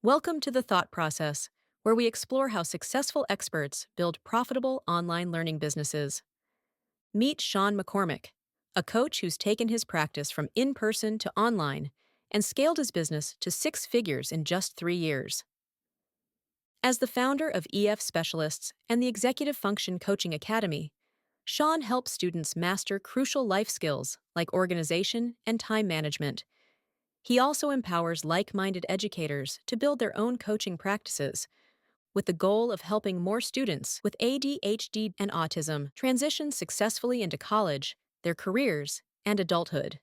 Welcome to the Thought Process, where we explore how successful experts build profitable online learning businesses. Meet Sean McCormick, a coach who's taken his practice from in person to online and scaled his business to six figures in just 3 years. As the founder of EF Specialists and the Executive Function Coaching Academy, Sean helps students master crucial life skills like organization and time management. He also empowers like minded educators to build their own coaching practices, with the goal of helping more students with ADHD and autism transition successfully into college, their careers, and adulthood.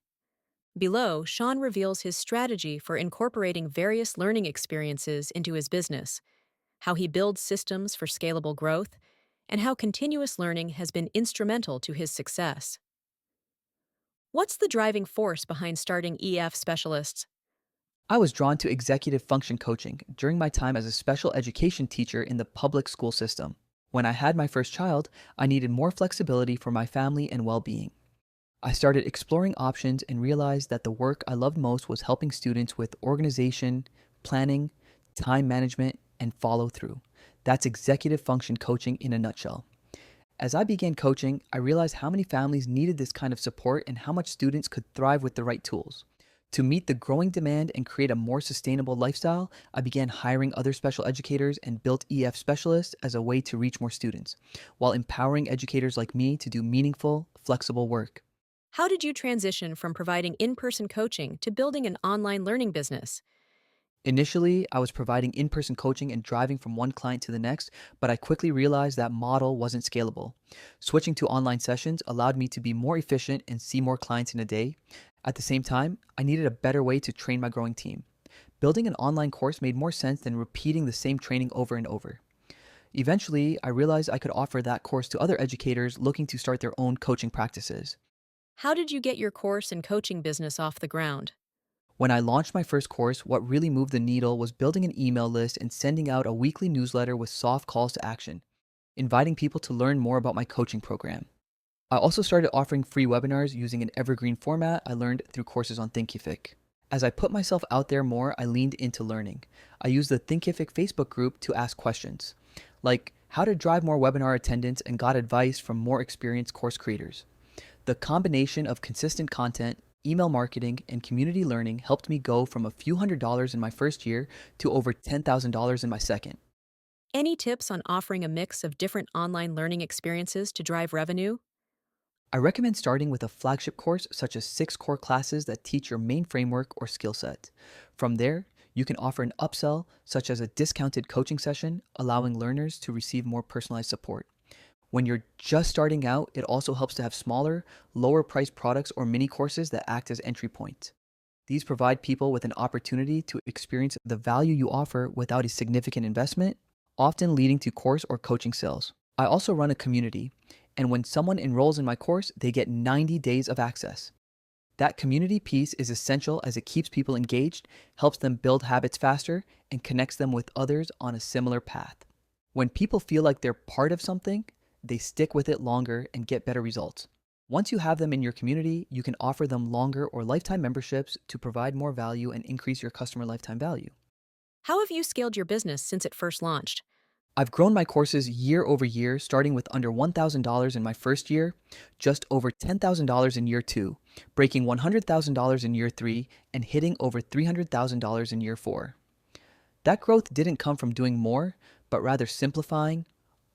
Below, Sean reveals his strategy for incorporating various learning experiences into his business, how he builds systems for scalable growth, and how continuous learning has been instrumental to his success. What's the driving force behind starting EF Specialists? I was drawn to executive function coaching during my time as a special education teacher in the public school system. When I had my first child, I needed more flexibility for my family and well being. I started exploring options and realized that the work I loved most was helping students with organization, planning, time management, and follow through. That's executive function coaching in a nutshell. As I began coaching, I realized how many families needed this kind of support and how much students could thrive with the right tools. To meet the growing demand and create a more sustainable lifestyle, I began hiring other special educators and built EF specialists as a way to reach more students, while empowering educators like me to do meaningful, flexible work. How did you transition from providing in person coaching to building an online learning business? Initially, I was providing in person coaching and driving from one client to the next, but I quickly realized that model wasn't scalable. Switching to online sessions allowed me to be more efficient and see more clients in a day. At the same time, I needed a better way to train my growing team. Building an online course made more sense than repeating the same training over and over. Eventually, I realized I could offer that course to other educators looking to start their own coaching practices. How did you get your course and coaching business off the ground? When I launched my first course, what really moved the needle was building an email list and sending out a weekly newsletter with soft calls to action, inviting people to learn more about my coaching program. I also started offering free webinars using an evergreen format I learned through courses on Thinkific. As I put myself out there more, I leaned into learning. I used the Thinkific Facebook group to ask questions, like how to drive more webinar attendance, and got advice from more experienced course creators. The combination of consistent content, email marketing, and community learning helped me go from a few $100s in my first year to over $10,000 in my second. Any tips on offering a mix of different online learning experiences to drive revenue? I recommend starting with a flagship course such as 6 core classes that teach your main framework or skill set. From there, you can offer an upsell such as a discounted coaching session, allowing learners to receive more personalized support. When you're just starting out, it also helps to have smaller, lower priced products or mini courses that act as entry points. These provide people with an opportunity to experience the value you offer without a significant investment, often leading to course or coaching sales. I also run a community, and when someone enrolls in my course, they get 90 days of access. That community piece is essential as it keeps people engaged, helps them build habits faster, and connects them with others on a similar path. When people feel like they're part of something, they stick with it longer and get better results. Once you have them in your community, you can offer them longer or lifetime memberships to provide more value and increase your customer lifetime value. How have you scaled your business since it first launched? I've grown my courses year over year, starting with under $1,000 in my first year, just over $10,000 in year two, breaking $100,000 in year three, and hitting over $300,000 in year four. That growth didn't come from doing more, but rather simplifying,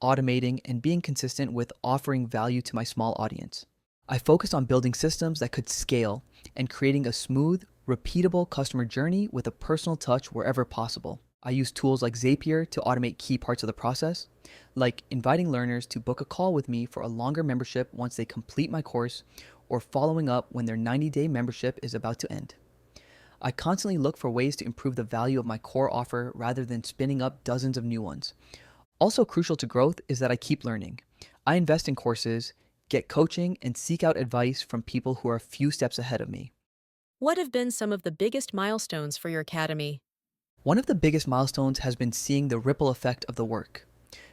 automating, and being consistent with offering value to my small audience. I focused on building systems that could scale and creating a smooth, repeatable customer journey with a personal touch wherever possible. I use tools like Zapier to automate key parts of the process, like inviting learners to book a call with me for a longer membership once they complete my course, or following up when their 90-day membership is about to end. I constantly look for ways to improve the value of my core offer rather than spinning up dozens of new ones. Also crucial to growth is that I keep learning. I invest in courses, get coaching, and seek out advice from people who are a few steps ahead of me. What have been some of the biggest milestones for your academy? One of the biggest milestones has been seeing the ripple effect of the work.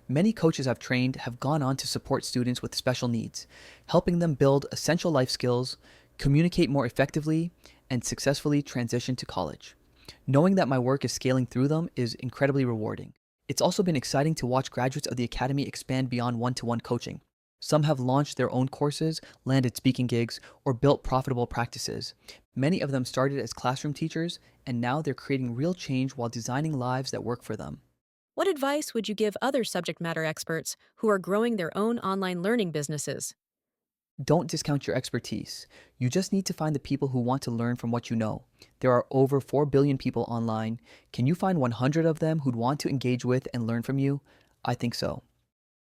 Many coaches I've trained have gone on to support students with special needs, helping them build essential life skills, communicate more effectively, and successfully transition to college. Knowing that my work is scaling through them is incredibly rewarding. It's also been exciting to watch graduates of the Academy expand beyond one-to-one coaching. Some have launched their own courses, landed speaking gigs, or built profitable practices. Many of them started as classroom teachers, and now they're creating real change while designing lives that work for them. What advice would you give other subject matter experts who are growing their own online learning businesses? Don't discount your expertise. You just need to find the people who want to learn from what you know. There are over 4 billion people online. Can you find 100 of them who'd want to engage with and learn from you? I think so.